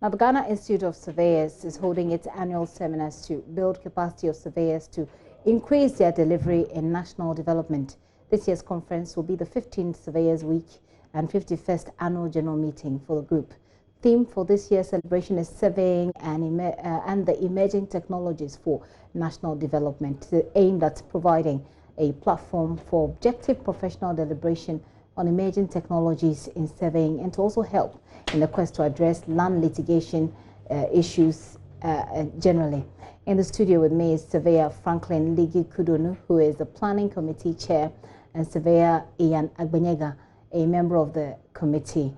Now, the Ghana Institute of Surveyors is holding its annual seminars to build capacity of surveyors to increase their delivery in national development. This year's conference will be the 15th Surveyors Week and 51st Annual General Meeting for the group. Theme for this year's celebration is surveying and the emerging technologies for national development, aimed at providing a platform for objective professional deliberation on emerging technologies in surveying and to also help in the quest to address land litigation issues generally. In the studio with me is Surveyor Franklin Ligi Kudunu, who is the Planning Committee Chair, and Surveyor Ian Agbenyega, a member of the committee.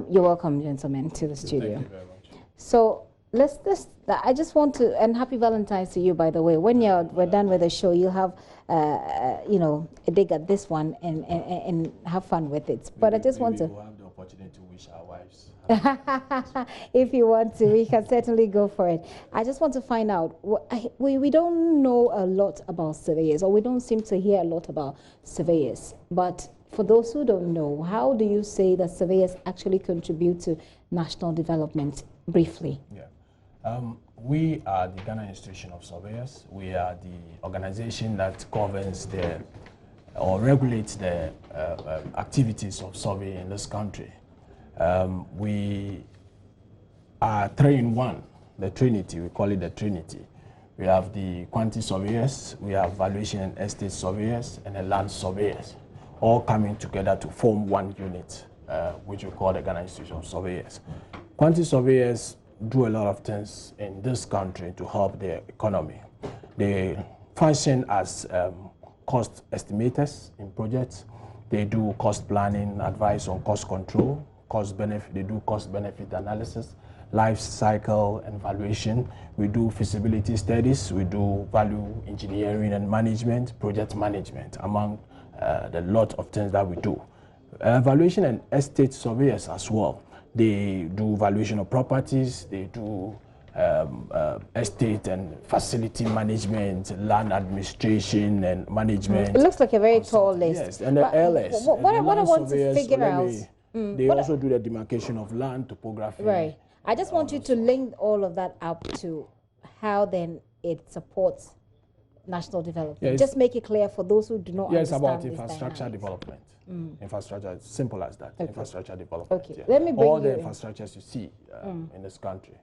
You're welcome, gentlemen, to the studio. Thank you very much. So I just want to, and happy Valentine's to you, by the way. When we're done with the show, you'll have, a dig at this one and have fun with it. But I just want to. We'll have the opportunity to wish our wives. If you want to, we can certainly go for it. I just want to find out, we don't know a lot about surveyors, or we don't seem to hear a lot about surveyors. But for those who don't know, how do you say that surveyors actually contribute to national development, briefly? Yeah. We are the Ghana Institution of Surveyors. We are the organization that governs or regulates the activities of survey in this country. We are 3 in 1, the Trinity. We call it the Trinity. We have the quantity surveyors, we have valuation and estate surveyors, and the land surveyors, all coming together to form one unit, which we call the Ghana Institution of Surveyors. Quantity surveyors do a lot of things in this country to help the economy. They function as cost estimators in projects. They do cost planning, advice on cost control, cost benefit. They do cost benefit analysis, life cycle and valuation. We do feasibility studies. We do value engineering and management, project management, among the lot of things that we do. Valuation and estate surveyors as well. They do valuation of properties, they do estate and facility management, land administration and management. It looks like a very tall list. Yes, and the LS. What I want to figure out. They also do the demarcation of land, topography. Right. I just want you to link all of that up to how then it supports national development. Yes. Just make it clear for those who do not understand. Yes, about infrastructure development. Infrastructure, simple as that. Okay. Infrastructure development. Okay. Yeah. Let me bring all the infrastructures you see in this country.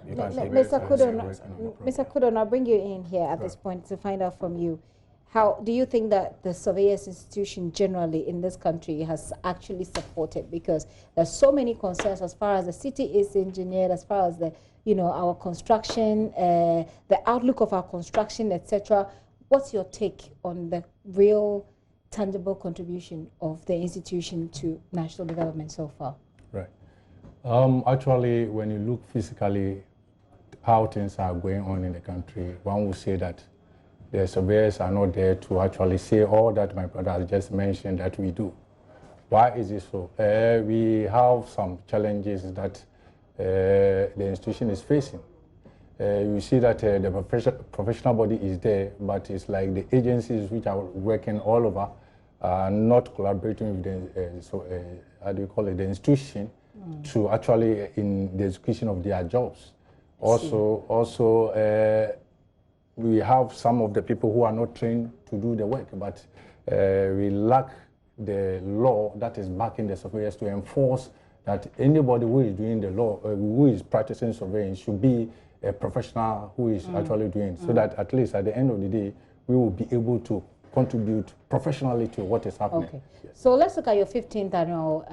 Mr. Kudon, I'll bring you in here at this point to find out from you. How do you think that the surveyors institution generally in this country has actually supported? Because there's so many concerns as far as the city is engineered, as far as the our construction, the outlook of our construction, etc. What's your take on the real tangible contribution of the institution to national development so far? Right. Actually, when you look physically how things are going on in the country, one would say that the surveyors are not there to actually say all that my brother has just mentioned that we do. Why is it so? We have some challenges that the institution is facing. You see that the professional body is there, but it's like the agencies which are working all over are not collaborating with the institution to actually in the execution of their jobs. Also, we have some of the people who are not trained to do the work, but we lack the law that is backing the surveyors to enforce that anybody who is doing the law, who is practicing surveying, should be a professional who is actually doing, so that at least at the end of the day, we will be able to contribute professionally to what is happening. Okay. Yes. So let's look at your 15th annual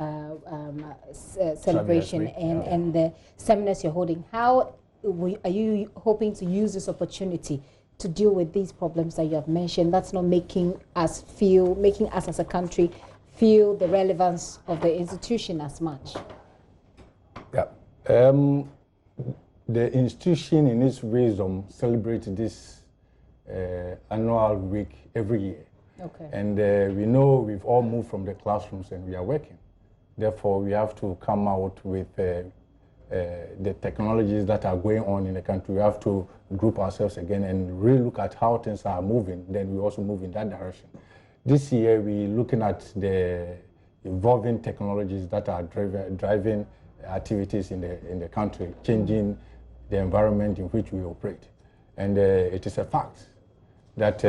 celebration and the seminars you're holding. How are you hoping to use this opportunity to deal with these problems that you have mentioned? That's not making us as a country feel the relevance of the institution as much. Yeah. The institution in its wisdom celebrates this annual week every year. Okay. And we know we've all moved from the classrooms and we are working. Therefore, we have to come out with the technologies that are going on in the country. We have to group ourselves again and really look at how things are moving. Then we also move in that direction. This year, we're looking at the evolving technologies that are driving activities in the country, changing the environment in which we operate. And it is a fact that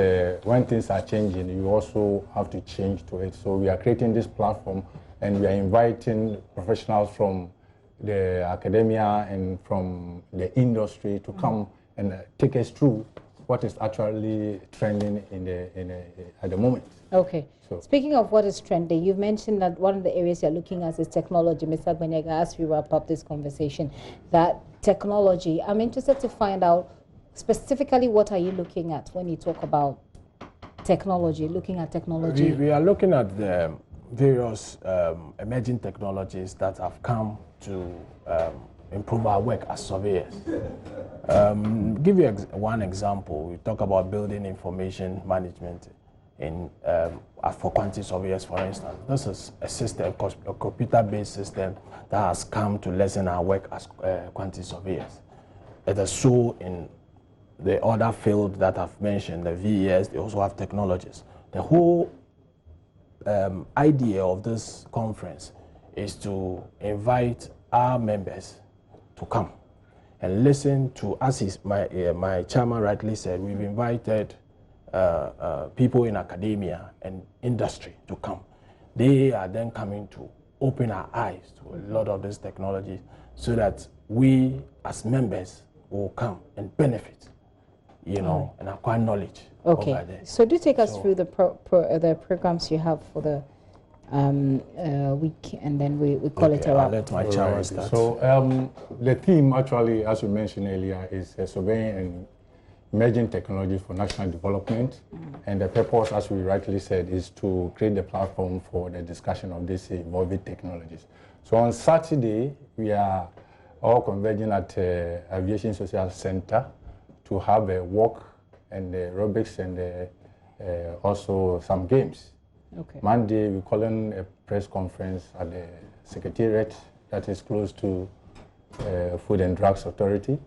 when things are changing, you also have to change to it. So we are creating this platform, and we are inviting professionals from the academia and from the industry to come and take us through what is actually trending at the moment. Okay. So, speaking of what is trending, you've mentioned that one of the areas you're looking at is technology. Mr. Agbenyega, as we wrap up this conversation, that technology, I'm interested to find out specifically what are you looking at when you talk about technology, looking at technology? We are looking at the various emerging technologies that have come to improve our work as surveyors. Give you one example. We talk about building information management for quantity surveyors, for instance. This is a system, a computer-based system that has come to lessen our work as quantity surveyors. It is so in the other field that I've mentioned, the VES, they also have technologies. The whole idea of this conference is to invite our members to come and listen to, as my chairman rightly said, we've invited people in academia and industry to come. They are then coming to open our eyes to a lot of this technology so that we as members will come and benefit, you know, and acquire knowledge. Okay, over there. So do take us through the programs you have for the week, and then we call it a wrap. I'll let my chairman start. So the theme actually, as we mentioned earlier, is surveying and emerging technology for national development. And the purpose, as we rightly said, is to create the platform for the discussion of these evolving technologies. So on Saturday, we are all converging at Aviation Social Center to have a walk and aerobics and also some games. Okay. Monday, we're calling a press conference at the Secretariat that is close to Food and Drugs Authority.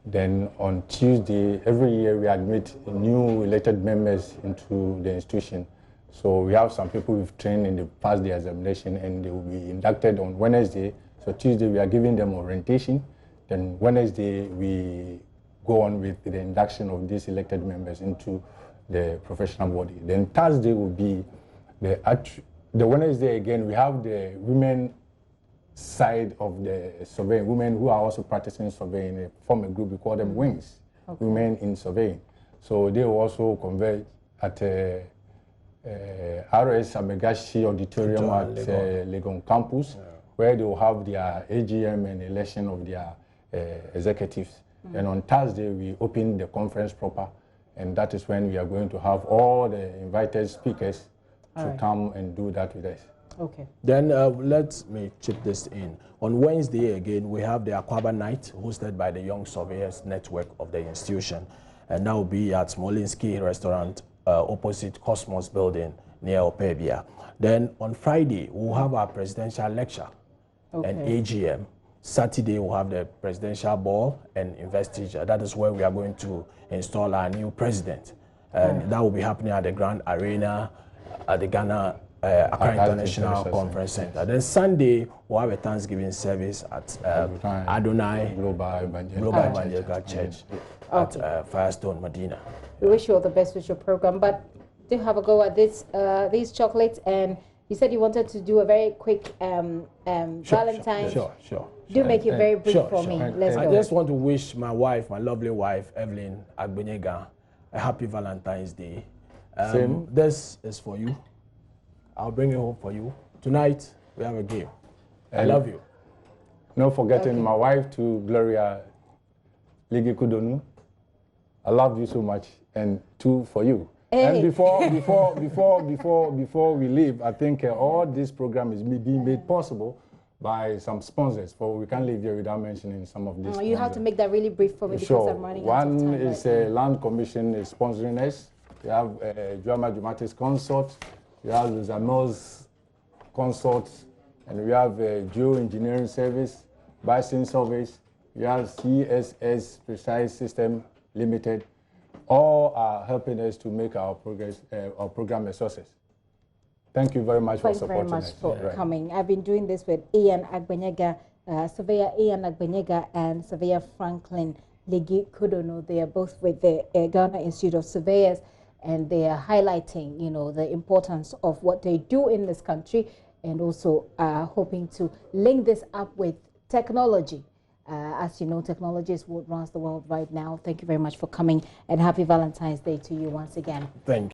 Then on Tuesday, every year we admit new elected members into the institution. So we have some people we've trained and they passed the examination and they will be inducted on Wednesday. So Tuesday we are giving them orientation. Then Wednesday we go on with the induction of these elected members into the professional body. Then Thursday will be the Wednesday again. We have the women side of the surveying, women who are also practicing surveying. They form a group, we call them WINGS, Women in Surveying. So they will also converge at RS Amegashi Auditorium at Legon Campus, where they will have their AGM and election of their executives. And on Thursday, we open the conference proper, and that is when we are going to have all the invited speakers to come and do that with us. Okay. Then let me chip this in. On Wednesday again, we have the Aquaba Night hosted by the Young Surveyors Network of the institution. And that will be at Smolinski Restaurant opposite Cosmos Building near Opebia. Then on Friday, we'll have our presidential lecture and AGM. Saturday, we'll have the presidential ball and investiture. That is where we are going to install our new president. And that will be happening at the Grand Arena at the Ghana Accra International Conference Center. Then Sunday, we'll have a Thanksgiving service at Adonai Global Evangelical Church at Firestone, Medina. We wish you all the best with your program, but do have a go at these chocolates. And you said you wanted to do a very quick Valentine's. Sure. Do make it very brief for me. Let's go. I just want to wish my wife, my lovely wife, Evelyn Agbenyega, a happy Valentine's Day. This is for you. I'll bring it home for you. Tonight, we have a game. I love you. Not forgetting my wife to Gloria Ligi Kudonu. I love you so much. And two for you. Hey. And before we leave, I think all this program is being made possible by some sponsors. For we can't leave here without mentioning some of these. You have to make that really brief for me because I'm running out of time. One is Land Commission is sponsoring us. We have Juama Jumatis Consort. We have Luzano's Consort, and we have Geo Engineering Service, Bison Surveys, we have CSS Precise System Limited. All are helping us to make our program a success. Thank you very much for supporting us. Thank you very much for coming. I've been doing this with Ian Agbenyega Surveyor Ian Agbenyega and Surveyor Franklin Legi Kudono. They are both with the Ghana Institute of Surveyors, and they are highlighting, you know, the importance of what they do in this country, and also hoping to link this up with technology. As you know, technology is what runs the world right now. Thank you very much for coming, and happy Valentine's Day to you once again. Thank you.